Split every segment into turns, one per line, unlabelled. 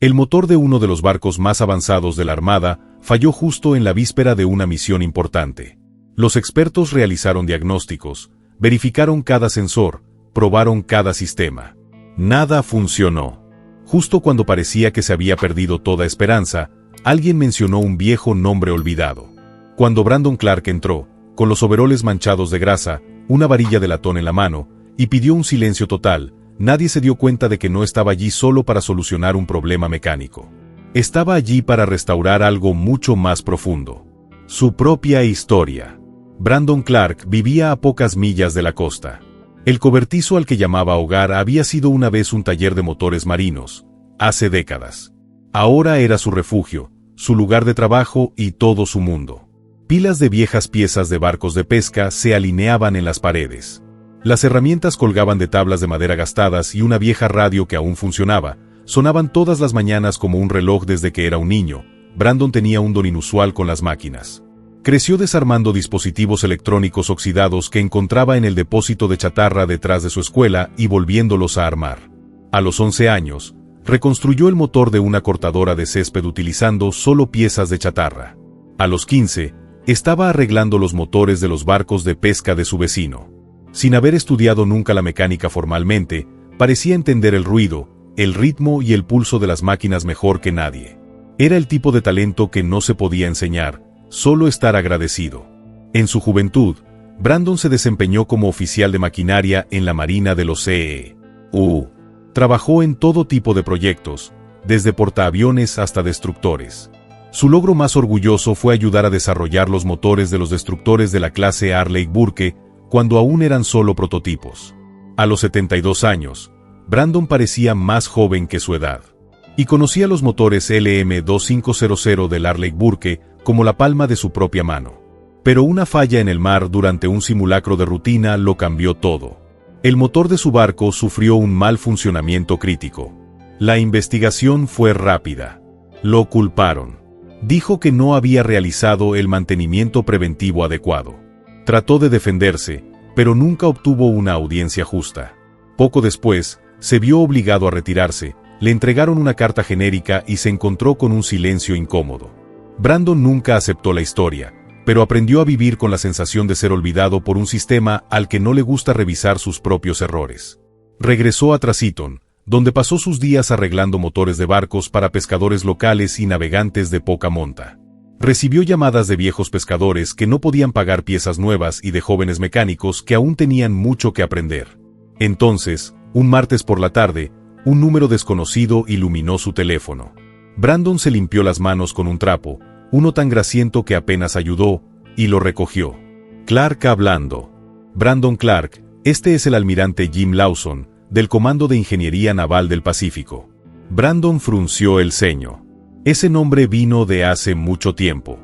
El motor de uno de los barcos más avanzados de la Armada falló justo en la víspera de una misión importante. Los expertos realizaron diagnósticos, verificaron cada sensor, probaron cada sistema. Nada funcionó. Justo cuando parecía que se había perdido toda esperanza, alguien mencionó un viejo nombre olvidado. Cuando Brandon Clark entró, con los overoles manchados de grasa, una varilla de latón en la mano, y pidió un silencio total, nadie se dio cuenta de que no estaba allí solo para solucionar un problema mecánico. Estaba allí para restaurar algo mucho más profundo. Su propia historia. Brandon Clark vivía a pocas millas de la costa. El cobertizo al que llamaba hogar había sido una vez un taller de motores marinos, hace décadas. Ahora era su refugio, su lugar de trabajo y todo su mundo. Pilas de viejas piezas de barcos de pesca se alineaban en las paredes. Las herramientas colgaban de tablas de madera gastadas y una vieja radio que aún funcionaba, sonaban todas las mañanas como un reloj desde que era un niño. Brandon tenía un don inusual con las máquinas. Creció desarmando dispositivos electrónicos oxidados que encontraba en el depósito de chatarra detrás de su escuela y volviéndolos a armar. A los 11 años, reconstruyó el motor de una cortadora de césped utilizando solo piezas de chatarra. A los 15, estaba arreglando los motores de los barcos de pesca de su vecino. Sin haber estudiado nunca la mecánica formalmente, parecía entender el ruido, el ritmo y el pulso de las máquinas mejor que nadie. Era el tipo de talento que no se podía enseñar, solo estar agradecido. En su juventud, Brandon se desempeñó como oficial de maquinaria en la Marina de los CEU. Trabajó en todo tipo de proyectos, desde portaaviones hasta destructores. Su logro más orgulloso fue ayudar a desarrollar los motores de los destructores de la clase Arleigh Burke, cuando aún eran solo prototipos. A los 72 años, Brandon parecía más joven que su edad. Y conocía los motores LM2500 del Arleigh Burke como la palma de su propia mano. Pero una falla en el mar durante un simulacro de rutina lo cambió todo. El motor de su barco sufrió un mal funcionamiento crítico. La investigación fue rápida. Lo culparon. Dijo que no había realizado el mantenimiento preventivo adecuado. Trató de defenderse, pero nunca obtuvo una audiencia justa. Poco después, se vio obligado a retirarse, le entregaron una carta genérica y se encontró con un silencio incómodo. Brandon nunca aceptó la historia, pero aprendió a vivir con la sensación de ser olvidado por un sistema al que no le gusta revisar sus propios errores. Regresó a Traciton, donde pasó sus días arreglando motores de barcos para pescadores locales y navegantes de poca monta. Recibió llamadas de viejos pescadores que no podían pagar piezas nuevas y de jóvenes mecánicos que aún tenían mucho que aprender. Entonces, un martes por la tarde, un número desconocido iluminó su teléfono. Brandon se limpió las manos con un trapo, uno tan grasiento que apenas ayudó, y lo recogió. Clark hablando. Brandon Clark, este es el almirante Jim Lawson, del Comando de Ingeniería Naval del Pacífico. Brandon frunció el ceño. Ese nombre vino de hace mucho tiempo.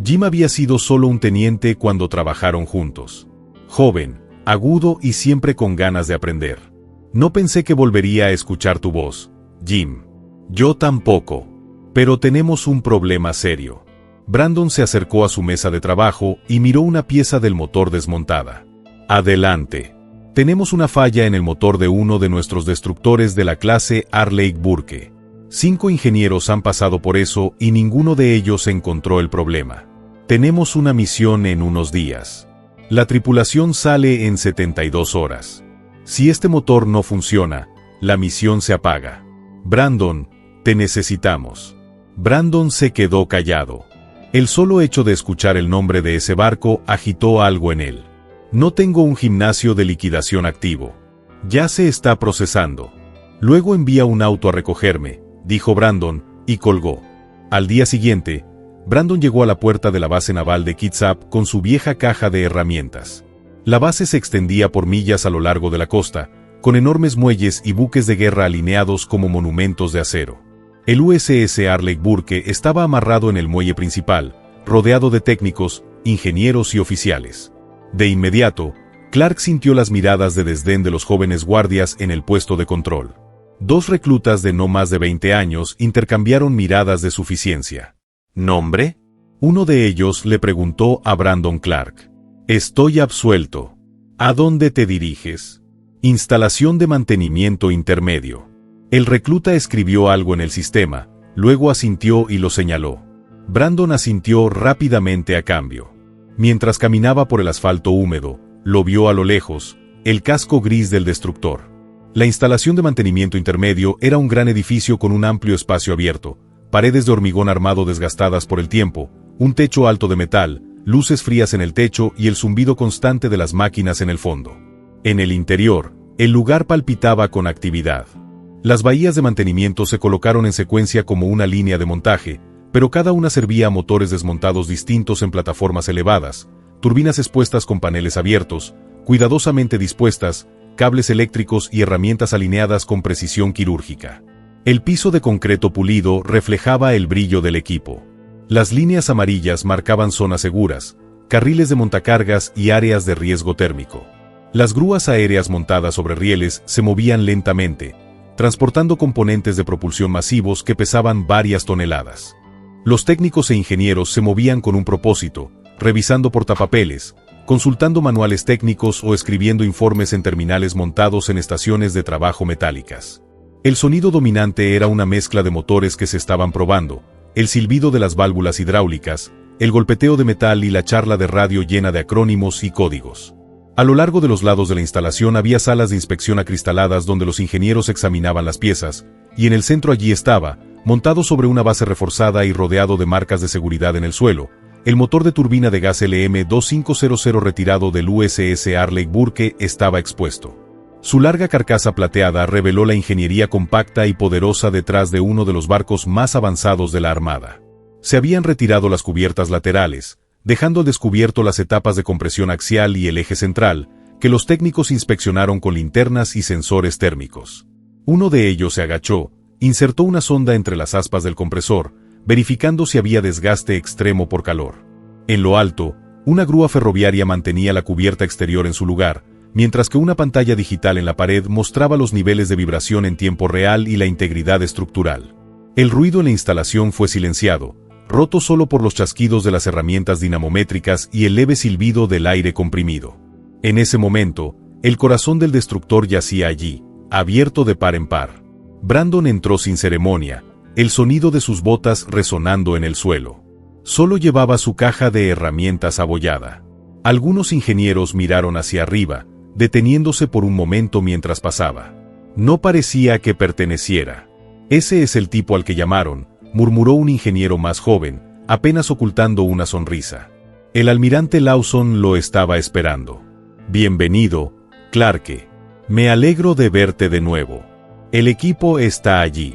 Jim había sido solo un teniente cuando trabajaron juntos. Joven, agudo y siempre con ganas de aprender. No pensé que volvería a escuchar tu voz, Jim. Yo tampoco. Pero tenemos un problema serio. Brandon se acercó a su mesa de trabajo y miró una pieza del motor desmontada. Adelante. Tenemos una falla en el motor de uno de nuestros destructores de la clase Arleigh Burke. 5 ingenieros han pasado por eso y ninguno de ellos encontró el problema. Tenemos una misión en unos días. La tripulación sale en 72 horas. Si este motor no funciona, la misión se apaga. Brandon, te necesitamos. Brandon se quedó callado. El solo hecho de escuchar el nombre de ese barco agitó algo en él. No tengo un gimnasio de liquidación activo. Ya se está procesando. Luego envía un auto a recogerme, dijo Brandon, y colgó. Al día siguiente, Brandon llegó a la puerta de la base naval de Kitsap con su vieja caja de herramientas. La base se extendía por millas a lo largo de la costa, con enormes muelles y buques de guerra alineados como monumentos de acero. El USS Arleigh Burke estaba amarrado en el muelle principal, rodeado de técnicos, ingenieros y oficiales. De inmediato, Clark sintió las miradas de desdén de los jóvenes guardias en el puesto de control. 2 reclutas de no más de 20 años intercambiaron miradas de suficiencia. ¿Nombre? Uno de ellos le preguntó a Brandon Clark. Estoy absuelto. ¿A dónde te diriges? Instalación de mantenimiento intermedio. El recluta escribió algo en el sistema, luego asintió y lo señaló. Brandon asintió rápidamente a cambio. Mientras caminaba por el asfalto húmedo, lo vio a lo lejos, el casco gris del destructor. La instalación de mantenimiento intermedio era un gran edificio con un amplio espacio abierto, paredes de hormigón armado desgastadas por el tiempo, un techo alto de metal, luces frías en el techo y el zumbido constante de las máquinas en el fondo. En el interior, el lugar palpitaba con actividad. Las bahías de mantenimiento se colocaron en secuencia como una línea de montaje, pero cada una servía a motores desmontados distintos en plataformas elevadas, turbinas expuestas con paneles abiertos, cuidadosamente dispuestas, cables eléctricos y herramientas alineadas con precisión quirúrgica. El piso de concreto pulido reflejaba el brillo del equipo. Las líneas amarillas marcaban zonas seguras, carriles de montacargas y áreas de riesgo térmico. Las grúas aéreas montadas sobre rieles se movían lentamente, transportando componentes de propulsión masivos que pesaban varias toneladas. Los técnicos e ingenieros se movían con un propósito, revisando portapapeles, consultando manuales técnicos o escribiendo informes en terminales montados en estaciones de trabajo metálicas. El sonido dominante era una mezcla de motores que se estaban probando, el silbido de las válvulas hidráulicas, el golpeteo de metal y la charla de radio llena de acrónimos y códigos. A lo largo de los lados de la instalación había salas de inspección acristaladas donde los ingenieros examinaban las piezas, y en el centro allí estaba, montado sobre una base reforzada y rodeado de marcas de seguridad en el suelo, el motor de turbina de gas LM2500 retirado del USS Arleigh Burke estaba expuesto. Su larga carcasa plateada reveló la ingeniería compacta y poderosa detrás de uno de los barcos más avanzados de la Armada. Se habían retirado las cubiertas laterales, dejando al descubierto las etapas de compresión axial y el eje central, que los técnicos inspeccionaron con linternas y sensores térmicos. Uno de ellos se agachó, insertó una sonda entre las aspas del compresor, verificando si había desgaste extremo por calor. En lo alto, una grúa ferroviaria mantenía la cubierta exterior en su lugar, mientras que una pantalla digital en la pared mostraba los niveles de vibración en tiempo real y la integridad estructural. El ruido en la instalación fue silenciado, roto solo por los chasquidos de las herramientas dinamométricas y el leve silbido del aire comprimido. En ese momento, el corazón del destructor yacía allí, abierto de par en par. Brandon entró sin ceremonia, el sonido de sus botas resonando en el suelo. Solo llevaba su caja de herramientas abollada. Algunos ingenieros miraron hacia arriba, deteniéndose por un momento mientras pasaba. No parecía que perteneciera. Ese es el tipo al que llamaron, murmuró un ingeniero más joven, apenas ocultando una sonrisa. El almirante Lawson lo estaba esperando. Bienvenido, Clarke. Me alegro de verte de nuevo. El equipo está allí.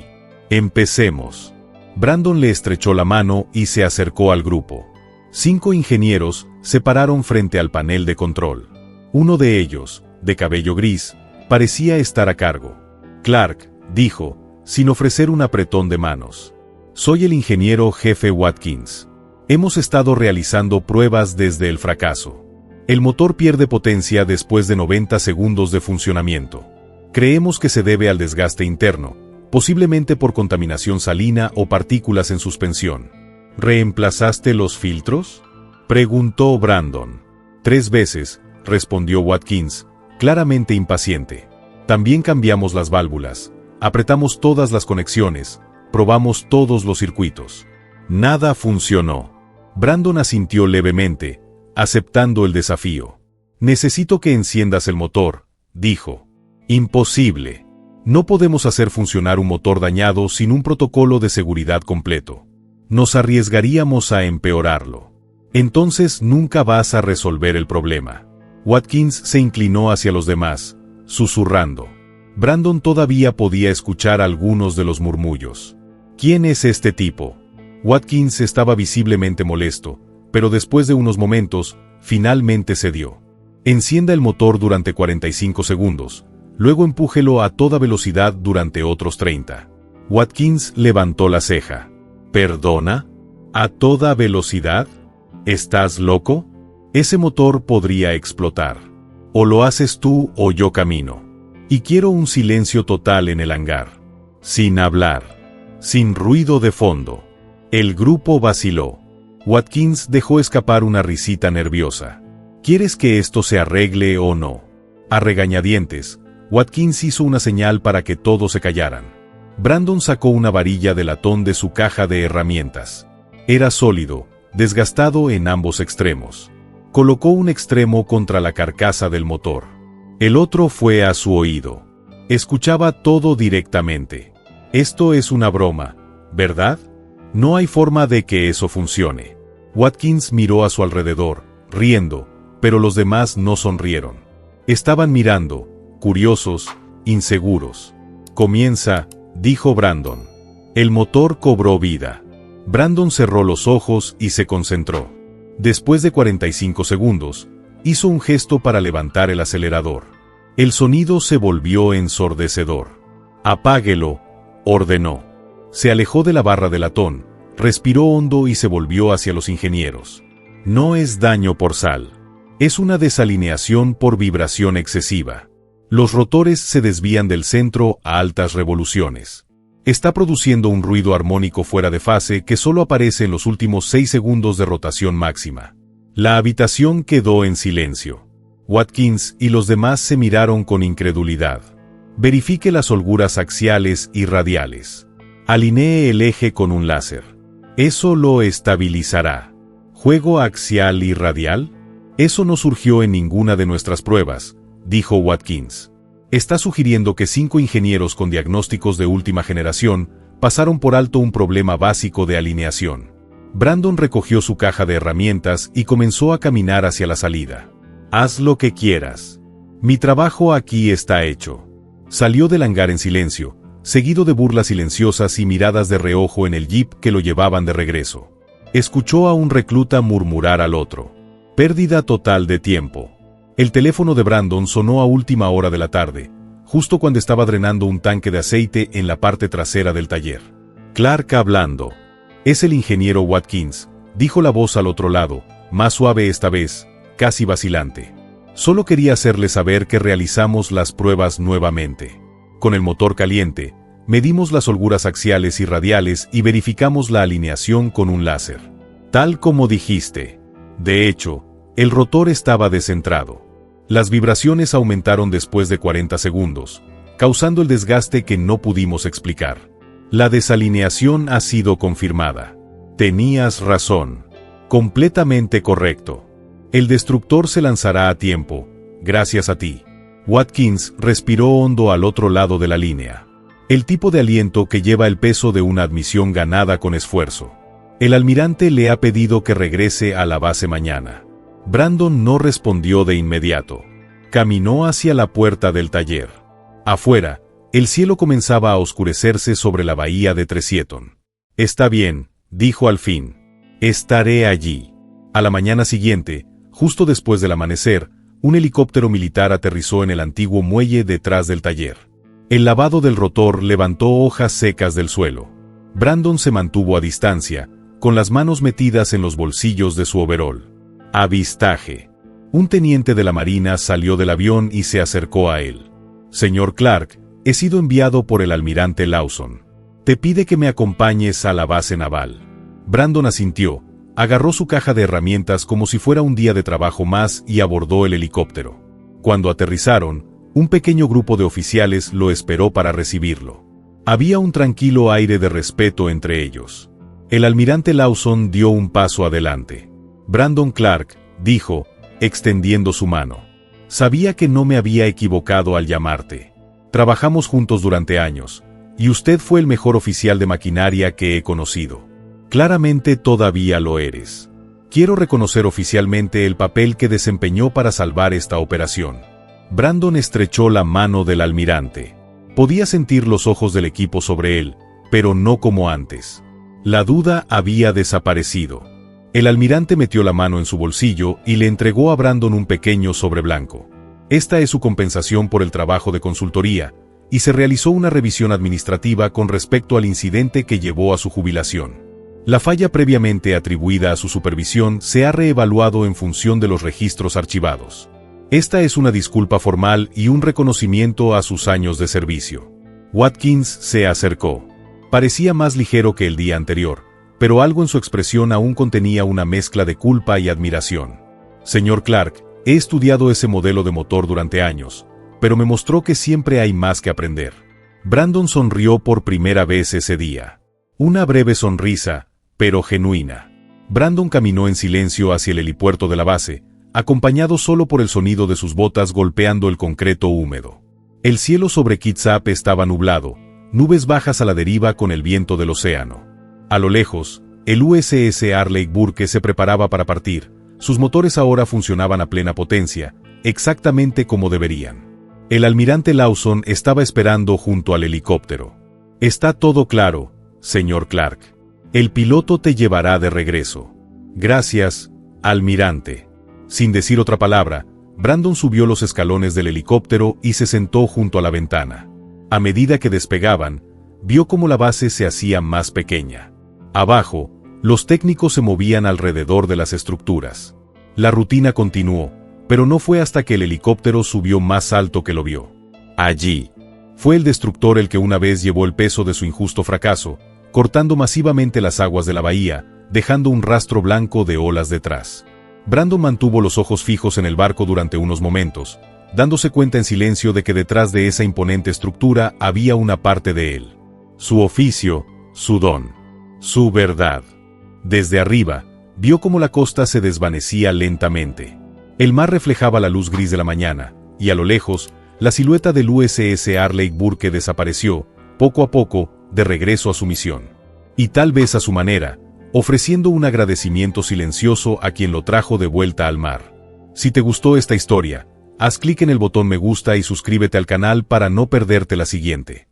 Empecemos. Brandon le estrechó la mano y se acercó al grupo. 5 ingenieros se pararon frente al panel de control. Uno de ellos, de cabello gris, parecía estar a cargo. Clark, dijo, sin ofrecer un apretón de manos. Soy el ingeniero jefe Watkins. Hemos estado realizando pruebas desde el fracaso. El motor pierde potencia después de 90 segundos de funcionamiento. Creemos que se debe al desgaste interno, posiblemente por contaminación salina o partículas en suspensión. ¿Reemplazaste los filtros?, preguntó Brandon. 3 veces, respondió Watkins, claramente impaciente. También cambiamos las válvulas, apretamos todas las conexiones, probamos todos los circuitos. Nada funcionó. Brandon asintió levemente, aceptando el desafío. Necesito que enciendas el motor, dijo. Imposible. No podemos hacer funcionar un motor dañado sin un protocolo de seguridad completo. Nos arriesgaríamos a empeorarlo. Entonces nunca vas a resolver el problema. Watkins se inclinó hacia los demás, susurrando. Brandon todavía podía escuchar algunos de los murmullos. ¿Quién es este tipo? Watkins estaba visiblemente molesto, pero después de unos momentos, finalmente cedió. Encienda el motor durante 45 segundos. Luego empújelo a toda velocidad durante otros 30. Watkins levantó la ceja. ¿Perdona? ¿A toda velocidad? ¿Estás loco? Ese motor podría explotar. O lo haces tú o yo camino. Y quiero un silencio total en el hangar. Sin hablar. Sin ruido de fondo. El grupo vaciló. Watkins dejó escapar una risita nerviosa. ¿Quieres que esto se arregle o no? A regañadientes, Watkins hizo una señal para que todos se callaran. Brandon sacó una varilla de latón de su caja de herramientas. Era sólido, desgastado en ambos extremos. Colocó un extremo contra la carcasa del motor. El otro fue a su oído. Escuchaba todo directamente. Esto es una broma, ¿verdad? No hay forma de que eso funcione. Watkins miró a su alrededor, riendo, pero los demás no sonrieron. Estaban mirando, curiosos, inseguros. Comienza, dijo Brandon. El motor cobró vida. Brandon cerró los ojos y se concentró. Después de 45 segundos, hizo un gesto para levantar el acelerador. El sonido se volvió ensordecedor. «Apáguelo», ordenó. Se alejó de la barra de latón, respiró hondo y se volvió hacia los ingenieros. No es daño por sal. Es una desalineación por vibración excesiva. Los rotores se desvían del centro a altas revoluciones. Está produciendo un ruido armónico fuera de fase que solo aparece en los últimos 6 segundos de rotación máxima. La habitación quedó en silencio. Watkins y los demás se miraron con incredulidad. Verifique las holguras axiales y radiales. Alinee el eje con un láser. Eso lo estabilizará. ¿Juego axial y radial? Eso no surgió en ninguna de nuestras pruebas, dijo Watkins. Está sugiriendo que 5 ingenieros con diagnósticos de última generación pasaron por alto un problema básico de alineación. Brandon recogió su caja de herramientas y comenzó a caminar hacia la salida. Haz lo que quieras. Mi trabajo aquí está hecho. Salió del hangar en silencio, seguido de burlas silenciosas y miradas de reojo en el jeep que lo llevaban de regreso. Escuchó a un recluta murmurar al otro. Pérdida total de tiempo. El teléfono de Brandon sonó a última hora de la tarde, justo cuando estaba drenando un tanque de aceite en la parte trasera del taller. Clark hablando. Es el ingeniero Watkins, dijo la voz al otro lado, más suave esta vez, casi vacilante. Solo quería hacerle saber que realizamos las pruebas nuevamente. Con el motor caliente, medimos las holguras axiales y radiales y verificamos la alineación con un láser. Tal como dijiste. De hecho, el rotor estaba descentrado. Las vibraciones aumentaron después de 40 segundos, causando el desgaste que no pudimos explicar. La desalineación ha sido confirmada. Tenías razón. Completamente correcto. El destructor se lanzará a tiempo, gracias a ti. Watkins respiró hondo al otro lado de la línea. El tipo de aliento que lleva el peso de una admisión ganada con esfuerzo. El almirante le ha pedido que regrese a la base mañana. Brandon no respondió de inmediato. Caminó hacia la puerta del taller. Afuera, el cielo comenzaba a oscurecerse sobre la bahía de Treseaton. Está bien, dijo al fin. Estaré allí. A la mañana siguiente, justo después del amanecer, un helicóptero militar aterrizó en el antiguo muelle detrás del taller. El lavado del rotor levantó hojas secas del suelo. Brandon se mantuvo a distancia, con las manos metidas en los bolsillos de su overol. Avistaje. Un teniente de la Marina salió del avión y se acercó a él. Señor Clark, he sido enviado por el almirante Lawson. Te pide que me acompañes a la base naval. Brandon asintió, agarró su caja de herramientas como si fuera un día de trabajo más y abordó el helicóptero. Cuando aterrizaron, un pequeño grupo de oficiales lo esperó para recibirlo. Había un tranquilo aire de respeto entre ellos. El almirante Lawson dio un paso adelante. Brandon Clark, dijo, extendiendo su mano. Sabía que no me había equivocado al llamarte. Trabajamos juntos durante años, y usted fue el mejor oficial de maquinaria que he conocido. Claramente todavía lo eres. Quiero reconocer oficialmente el papel que desempeñó para salvar esta operación. Brandon estrechó la mano del almirante. Podía sentir los ojos del equipo sobre él, pero no como antes. La duda había desaparecido. El almirante metió la mano en su bolsillo y le entregó a Brandon un pequeño sobre blanco. Esta es su compensación por el trabajo de consultoría, y se realizó una revisión administrativa con respecto al incidente que llevó a su jubilación. La falla previamente atribuida a su supervisión se ha reevaluado en función de los registros archivados. Esta es una disculpa formal y un reconocimiento a sus años de servicio. Watkins se acercó. Parecía más ligero que el día anterior, pero algo en su expresión aún contenía una mezcla de culpa y admiración. Señor Clark, he estudiado ese modelo de motor durante años, pero me mostró que siempre hay más que aprender. Brandon sonrió por primera vez ese día. Una breve sonrisa, pero genuina. Brandon caminó en silencio hacia el helipuerto de la base, acompañado solo por el sonido de sus botas golpeando el concreto húmedo. El cielo sobre Kitsap estaba nublado, nubes bajas a la deriva con el viento del océano. A lo lejos, el USS Arleigh Burke se preparaba para partir. Sus motores ahora funcionaban a plena potencia, exactamente como deberían. El almirante Lawson estaba esperando junto al helicóptero. «Está todo claro, señor Clark. El piloto te llevará de regreso». «Gracias, almirante». Sin decir otra palabra, Brandon subió los escalones del helicóptero y se sentó junto a la ventana. A medida que despegaban, vio cómo la base se hacía más pequeña. Abajo, los técnicos se movían alrededor de las estructuras. La rutina continuó, pero no fue hasta que el helicóptero subió más alto que lo vio. Allí, fue el destructor el que una vez llevó el peso de su injusto fracaso, cortando masivamente las aguas de la bahía, dejando un rastro blanco de olas detrás. Brandon mantuvo los ojos fijos en el barco durante unos momentos, dándose cuenta en silencio de que detrás de esa imponente estructura había una parte de él. Su oficio, su don, su verdad. Desde arriba, vio cómo la costa se desvanecía lentamente. El mar reflejaba la luz gris de la mañana, y a lo lejos, la silueta del USS Arleigh Burke desapareció, poco a poco, de regreso a su misión. Y tal vez a su manera, ofreciendo un agradecimiento silencioso a quien lo trajo de vuelta al mar. Si te gustó esta historia, haz clic en el botón me gusta y suscríbete al canal para no perderte la siguiente.